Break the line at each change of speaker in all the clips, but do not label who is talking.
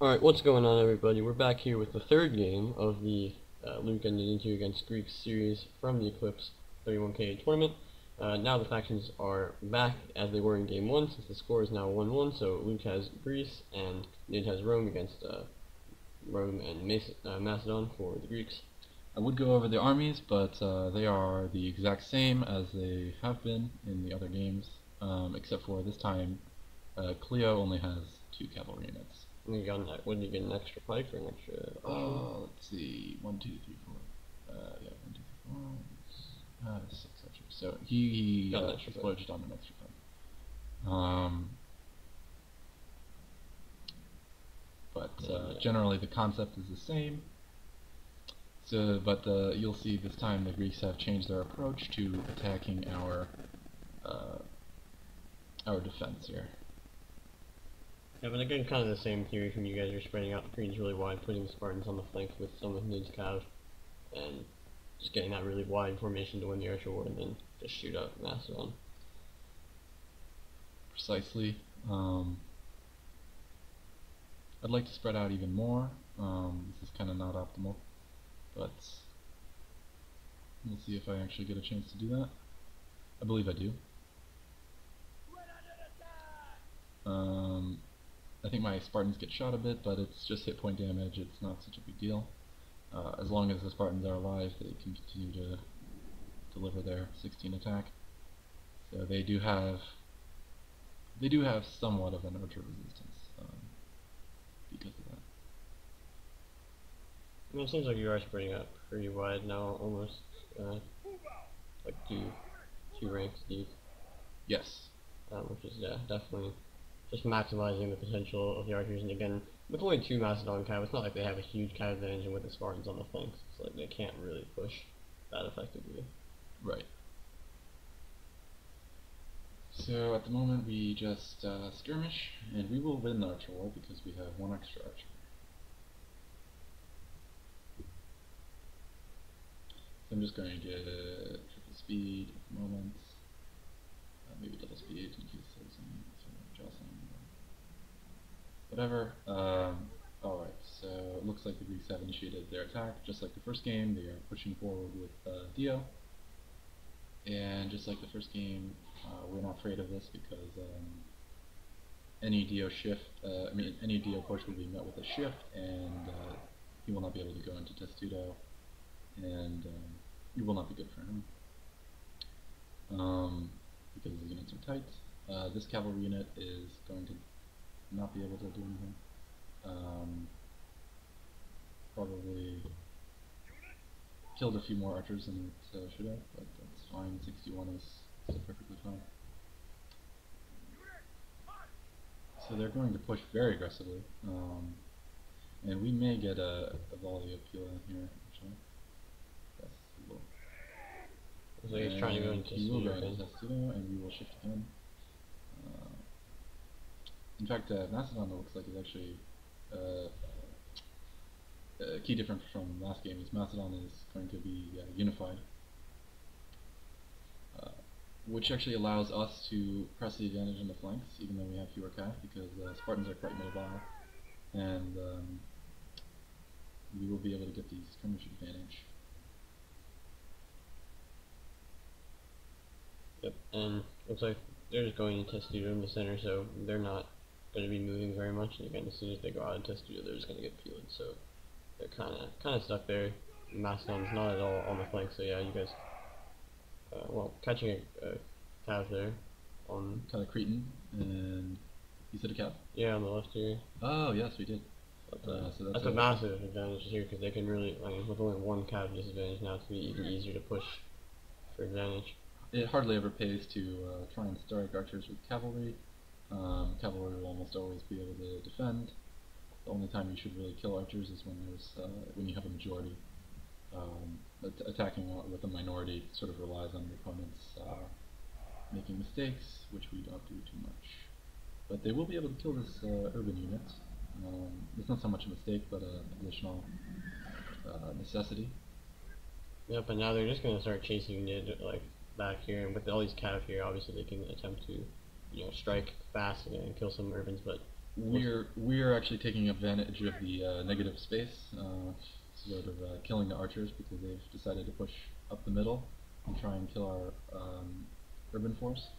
Alright, what's going on everybody? We're back here with the third game of the Luke and Nidintu against Greek series from the Eclipse 31K tournament. Now the factions are back as they were in game 1 since the score is now 1-1, so Luke has Greece and Nid has Rome against Rome and Macedon for the Greeks.
I would go over the armies, but they are the exact same as they have been in the other games, except for this time Cleo only has 2 cavalry units.
And you got what did you get, an extra pike or an extra
let's see, 1, 2, 3, 4. Yeah, 1, 2, 3, 4. 6 archers. So he splurged on an extra pike. But generally the concept is the same. So, but you'll see this time the Greeks have changed their approach to attacking our defense here.
Yeah, but again, kind of the same theory from you guys. Are spreading out the Greens really wide, putting the Spartans on the flank with some of Nid's cav, and just getting that really wide formation to win the Archer War, and then just shoot up Macedon.
Precisely. I'd like to spread out even more. This is kind of not optimal, but we'll see if I actually get a chance to do that. I believe I do. I think my Spartans get shot a bit, but it's just hit point damage. It's not such a big deal. As long as the Spartans are alive, they can continue to deliver their 16 attack. So they do have somewhat of an archer resistance because of that.
I mean, it seems like you are spreading out pretty wide now, almost like two ranks deep.
Yes.
Which is definitely just maximizing the potential of the archers. And again, with only 2 Macedon cav, it's not like they have a huge cav advantage, and with the Spartans on the flanks, it's like they can't really push that effectively.
Right. So at the moment we just skirmish, and we will win the Archer War because we have 1 extra archer. So I'm just going to get triple speed at the moment. Maybe double speed in case there's any sort of jostling. Whatever. Alright, so it looks like the Greeks have initiated their attack. Just like the first game, they are pushing forward with Dio. And just like the first game, we're not afraid of this because any Dio shift, any Dio push will be met with a shift, and he will not be able to go into Testudo, and it will not be good for him. Because his units are tight. This cavalry unit is going to not be able to do anything. Probably killed a few more archers than it should have, but that's fine. 61 is still perfectly fine. So they're going to push very aggressively, and we may get a volley of Pila here, actually. Yes, we will.
So he's trying to go into
Testudo, and we will shift again. In fact, Macedon looks like is actually a key difference from last game is Macedon is going to be unified, which actually allows us to press the advantage on the flanks, even though we have fewer cav, because Spartans are quite mobile, and we will be able to get the skirmish advantage.
Yep, and looks like they're just going to Testudo in the center, so they're not going to be moving very much. And again, as soon as they go out of Testudo, they're just going to get peeled. So they're kind of stuck there. Macedon's not at all on the flank. So yeah, you guys, well, catching a cav there on
kind of Cretan, and you said a cav?
Yeah, on the left here.
Oh yes, we did.
But, so that's a massive advantage here because they can really, with only 1 cav disadvantage now, it's be even easier to push for advantage.
It hardly ever pays to try and strike archers with cavalry. Cavalry will almost always be able to defend. The only time you should really kill archers is when there's when you have a majority. Attacking with a minority sort of relies on your opponents making mistakes, which we don't do too much. But they will be able to kill this urban unit. It's not so much a mistake, but an additional necessity.
Yep, and now they're just going to start chasing Nid back here, and with all these cav here, obviously they can attempt to, strike fast and kill some urbans, but
we're actually taking advantage of the negative space, sort of killing the archers because they've decided to push up the middle and try and kill our urban force.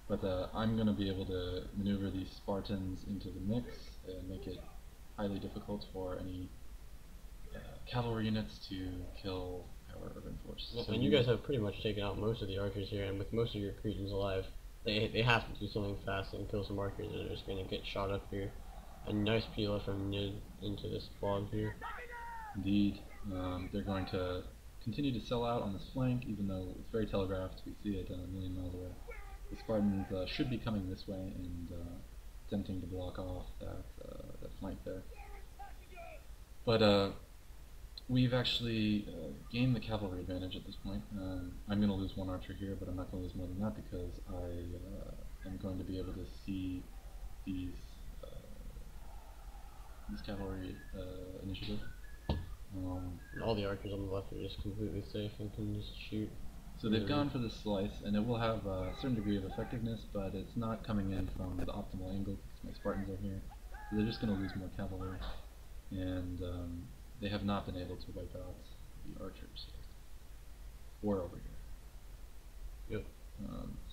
But I'm going to be able to maneuver these Spartans into the mix and make it highly difficult for any cavalry units to kill our urban force.
So and you guys have pretty much taken out most of the archers here, and with most of your Cretans alive, they have to do something fast and kill some archers that are just going to get shot up here. A nice peel from Nid into this bog here.
Indeed. They're going to continue to sell out on this flank, even though it's very telegraphed. We see it a million miles away. The Spartans should be coming this way and attempting to block off that flank there. But we've actually gained the cavalry advantage at this point. I'm going to lose one archer here, but I'm not going to lose more than that because I am going to be able to see these cavalry initiative.
All the archers on the left are just completely safe and can just shoot.
So they've gone for this slice, and it will have a certain degree of effectiveness, but it's not coming in from the optimal angle because my Spartans are here. So they're just going to lose more cavalry, and they have not been able to wipe out the archers yet. Or over here.
Yep.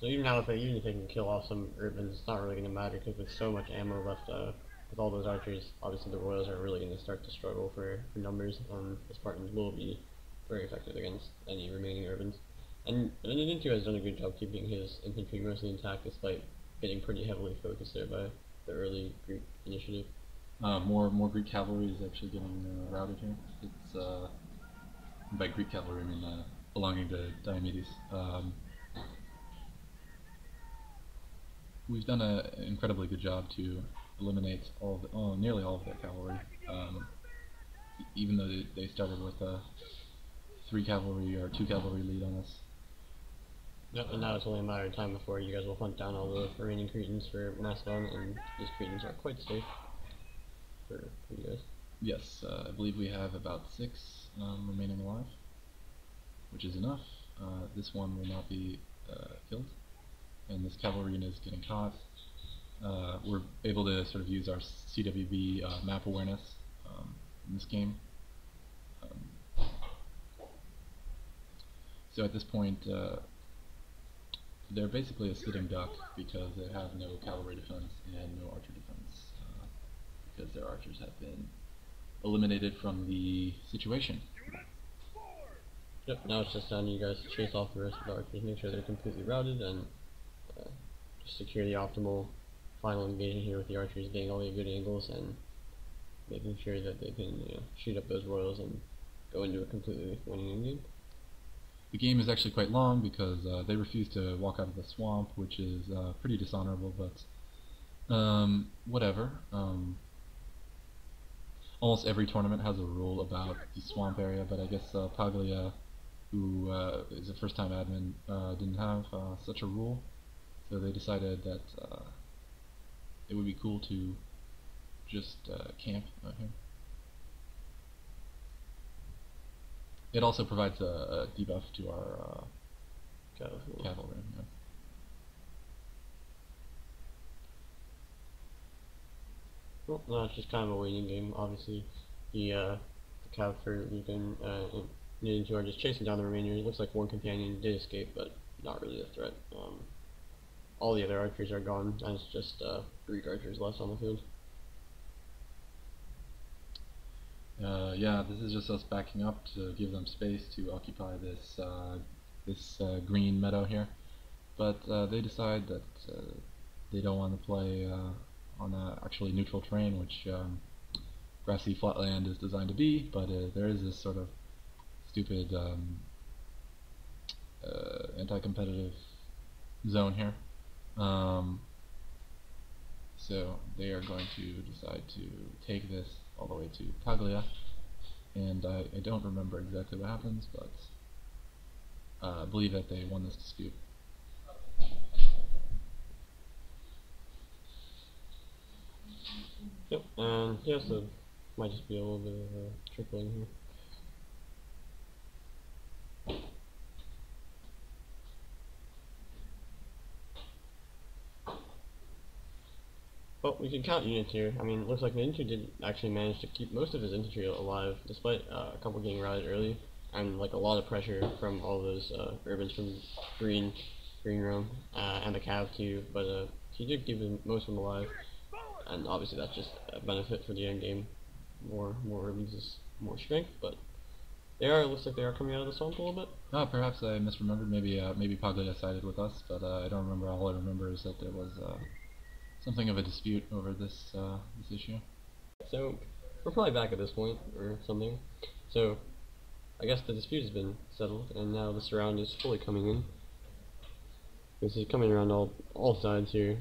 So even now, even if they can kill off some urbans, it's not really going to matter because with so much ammo left with all those archers, obviously the royals are really going to start to struggle for numbers. The Spartans will be very effective against any remaining urbans. And Nidintu has done a good job keeping his infantry mostly intact despite getting pretty heavily focused there by the early Greek initiative.
More Greek cavalry is actually getting routed here. It's by Greek cavalry I mean belonging to Diomidis. We've done an incredibly good job to eliminate nearly all of their cavalry, even though they started with a 3 cavalry or 2 cavalry lead on us.
Yep, and now it's only a matter of time before you guys will hunt down all the remaining Cretans for Macedon, and these Cretans are quite safe for you guys.
Yes, I believe we have about 6 remaining alive, which is enough. This one will not be killed, and this cavalry unit is getting caught. We're able to sort of use our CWB map awareness in this game. So at this point, they're basically a sitting duck because they have no cavalry defense and no archer defense because their archers have been eliminated from the situation.
Yep, now it's just down to you guys to chase off the rest of the archers, make sure they're completely routed, and just secure the optimal final engagement here with the archers getting all the good angles and making sure that they can shoot up those royals and go into a completely winning game.
The game is actually quite long because they refuse to walk out of the swamp, which is pretty dishonorable, but whatever. Almost every tournament has a rule about the swamp area, but I guess Paglia, who is a first-time admin, didn't have such a rule, so they decided that it would be cool to just camp out here. It also provides a debuff to our cavalry. Yeah.
Well, no, it's just kind of a waiting game. Obviously, the cav for Lucan and Nidintu are just chasing down the Remainers. It looks like one companion did escape, but not really a threat. All the other archers are gone, and it's just Greek archers left on the field.
Yeah, this is just us backing up to give them space to occupy this green meadow here, but they decide that they don't want to play on actually neutral terrain, which grassy flatland is designed to be, but there is this sort of stupid anti-competitive zone here. So they are going to decide to take this all the way to Paglia, and I don't remember exactly what happens, but I believe that they won this dispute.
Yep, and yeah, so might just be a little bit of trickling here. can count units here. I mean, it looks like Nidintu did actually manage to keep most of his infantry alive, despite a couple getting routed early, and like a lot of pressure from all those urbans from green room, and the cav too. But he did keep most of them alive, and obviously that's just a benefit for the end game. More urbans is more strength, but it looks like they are coming out of the swamp a little bit.
Perhaps I misremembered. Maybe Paglia sided with us, but I don't remember. All I remember is that there was something of a dispute over this issue.
So we're probably back at this point or something. So I guess the dispute has been settled, and now the surround is fully coming in. This is coming around all sides here.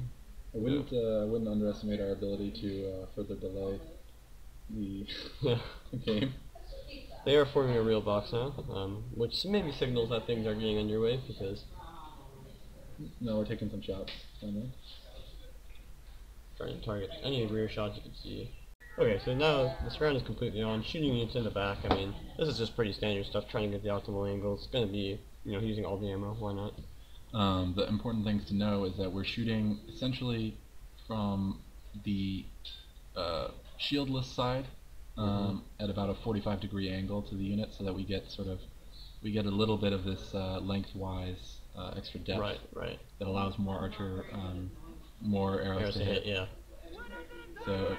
I wouldn't underestimate our ability to further delay the game.
They are forming a real box now, which maybe signals that things are getting underway because.
No, we're taking some shots.
Trying to target any rear shots you can see. Okay, so now the surround is completely on. Shooting units in the back. I mean, this is just pretty standard stuff. Trying to get the optimal angle. It's going to be, using all the ammo. Why not?
The important things to know is that we're shooting essentially from the shieldless side. At about a 45-degree angle to the unit, so that we get a little bit of this lengthwise extra depth.
Right.
That allows more arrows to hit.
Yeah.
So,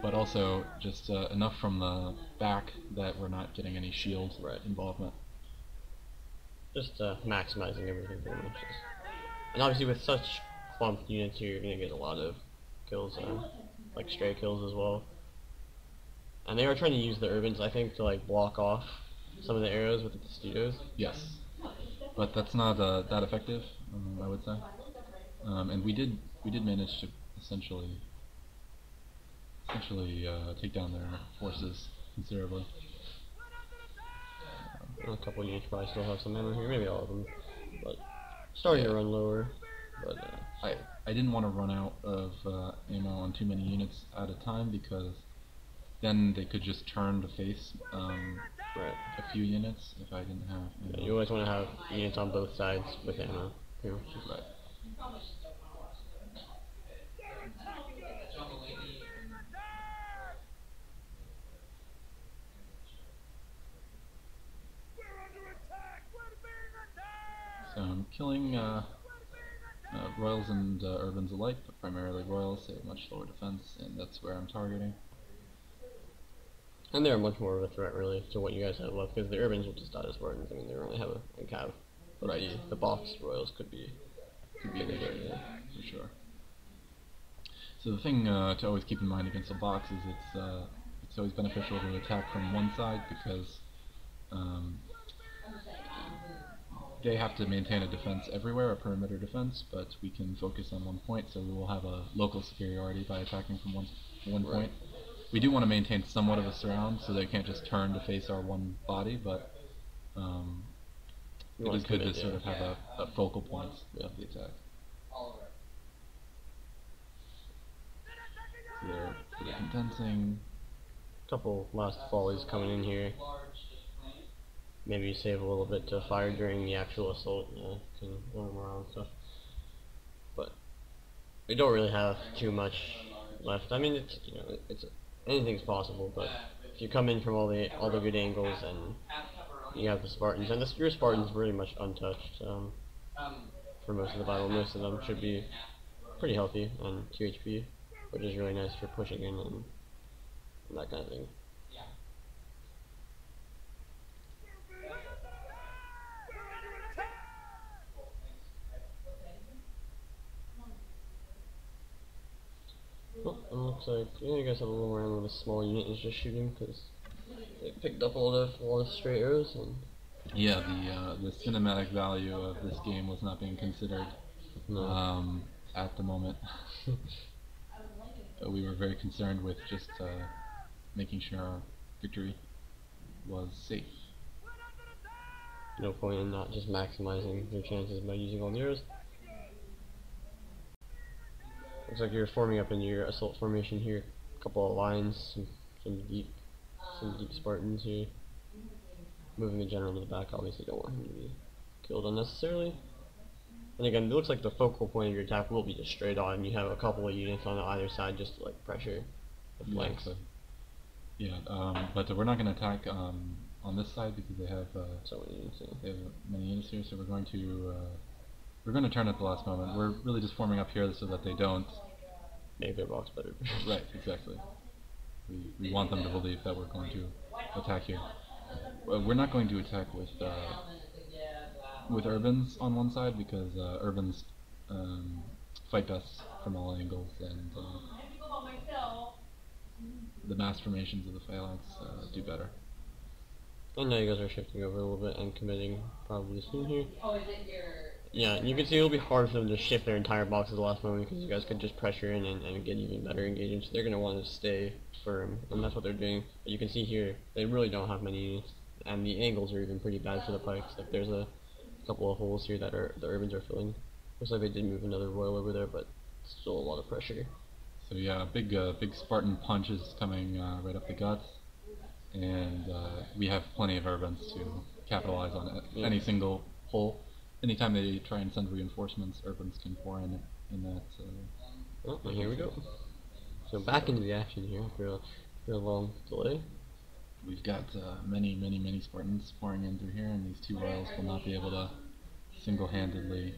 but also just enough from the back that we're not getting any shield involvement.
Just maximizing everything pretty much. And obviously with such clumped units here, you're gonna get a lot of kills, like stray kills as well. And they are trying to use the urbans, I think, to like block off some of the arrows with the Testudos.
Yes, but that's not that effective, I would say. And we did manage to essentially take down their forces considerably.
A couple of units probably still have some ammo here, maybe all of them, but starting to run lower. But
I didn't want to run out of ammo on too many units at a time, because then they could just turn to face a few units if I didn't have ammo.
Yeah, you always want to have units on both sides with ammo.
Right. So I'm killing Royals and Urbans alike, but primarily Royals. They have much lower defense, and that's where I'm targeting.
And they're much more of a threat, really, to what you guys have left, because the Urbans will just die as Spartans. I mean, they only have a cav. But the box Royals could be bigger,
for sure. So the thing to always keep in mind against a box is it's always beneficial to attack from one side, because they have to maintain a defense everywhere, a perimeter defense, but we can focus on one point, so we will have a local superiority by attacking from one point. We do want to maintain somewhat of a surround, so they can't just turn to face our one body, but it is good to sort of have a focal point of the attack. So they're condensing.
Couple last volleys coming in here. Maybe you save a little bit to fire during the actual assault. Can roam around and stuff. But we don't really have too much left. I mean, it's anything's possible, but if you come in from all the good angles and you have the Spartans, and your Spartans pretty much untouched for most of the battle. Most of them should be pretty healthy on 2 HP, which is really nice for pushing in and that kind of thing. Well, it looks like you guys have a little more ammo. This small unit is just shooting because they picked up a lot of stray arrows. And
yeah, the cinematic value of this game was not being considered at the moment. We were very concerned with just making sure our victory was safe.
No point in not just maximizing your chances by using all the arrows. Looks like you're forming up in your assault formation here. A couple of lines, some deep Spartans here. Moving the general to the back. Obviously, don't want him to be killed unnecessarily. And again, it looks like the focal point of your attack will be just straight on. You have a couple of units on either side just to like pressure the flanks.
Yeah, but we're not going to attack on this side because they have
so many units.
They have many units here, so we're going to turn at the last moment. We're really just forming up here so that they don't
make their box better.
Right, exactly. We want them to believe that we're going to attack here. We're not going to attack with urbans on one side because urbans fight best from all angles, and the mass formations of the phalanx do better.
And now you guys are shifting over a little bit and committing probably soon here. Yeah, you can see it'll be hard for them to shift their entire box at the last moment because you guys could just pressure in and get even better engagements. They're going to want to stay firm, and that's what they're doing. But you can see here, they really don't have many units, and the angles are even pretty bad for the pikes. Like there's a couple of holes here that the urbans are filling. Looks like they did move another royal over there, but still a lot of pressure.
So yeah, big Spartan punch is coming right up the guts, and we have plenty of urbans to capitalize on any single hole. Anytime they try and send reinforcements, urbans can pour in that.
Oh, and here we go. So back into the action here after a long delay.
We've got many Spartans pouring in through here, and these two royals will not be able to single-handedly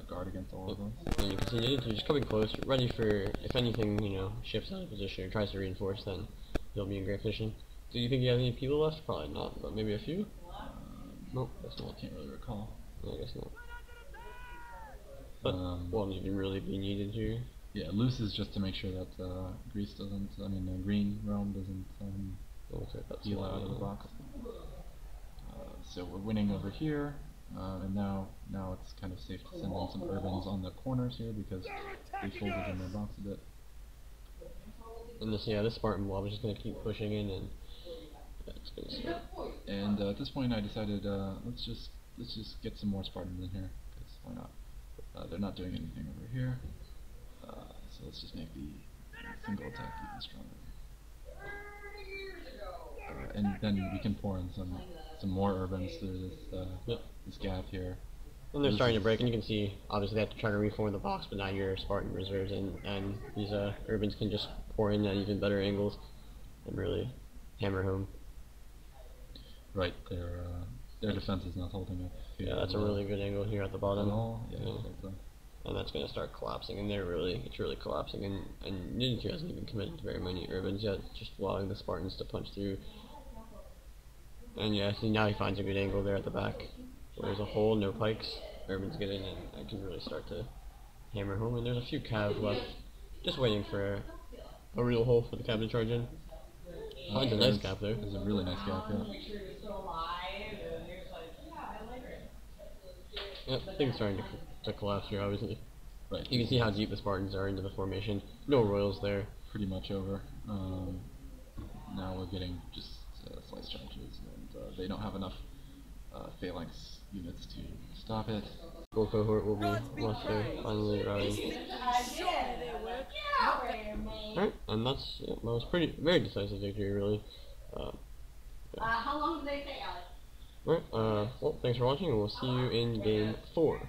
guard against all of them.
And you can see Nidintu just coming close, ready for, if anything, shifts out of position or tries to reinforce, then he'll be in great position. Do you think you have any people left? Probably not, but maybe a few? Nope, that's not.
Can't really recall.
I guess not. But won't even really be needed here.
Yeah, loose is just to make sure that Greece doesn't, green Rome doesn't heal out of the box. So we're winning over here, and now it's kind of safe to send in some urbans on the corners here because they folded in their box a bit.
And this Spartan mob is just going to keep pushing in, and it's going to start.
And at this point I decided let's just get some more Spartans in here, because why not? They're not doing anything over here, so let's just make the single attack even stronger. And then we can pour in some more urbans through this gap here.
And they're starting to break, and you can see obviously they have to try to reform the box, but now your Spartan reserves and these urbans can just pour in at even better angles and really hammer home.
Right, their defense is not holding up.
Yeah, that's a really good angle here at the bottom.
Yeah, exactly.
And that's going to start collapsing, and it's really collapsing, and Nidintu hasn't even committed to very many urbans yet, just allowing the Spartans to punch through. And yeah, see now he finds a good angle there at the back. So there's a hole, no pikes, urbans get in, and I can really start to hammer home. And there's a few cavs left, just waiting for a real hole for the cab to charge in. Finds a nice gap there.
There's a really nice gap, yeah.
Yep, things starting to collapse here, obviously.
Right.
You can see how deep the Spartans are into the formation. No royals there.
Pretty much over. Now we're getting just slice charges, and they don't have enough phalanx units to stop it.
Gold cohort will be once they're finally routing. Alright, and that was very decisive victory, really.
How long did they take, Alex?
Alright, well, thanks for watching, and we'll see you in game 4.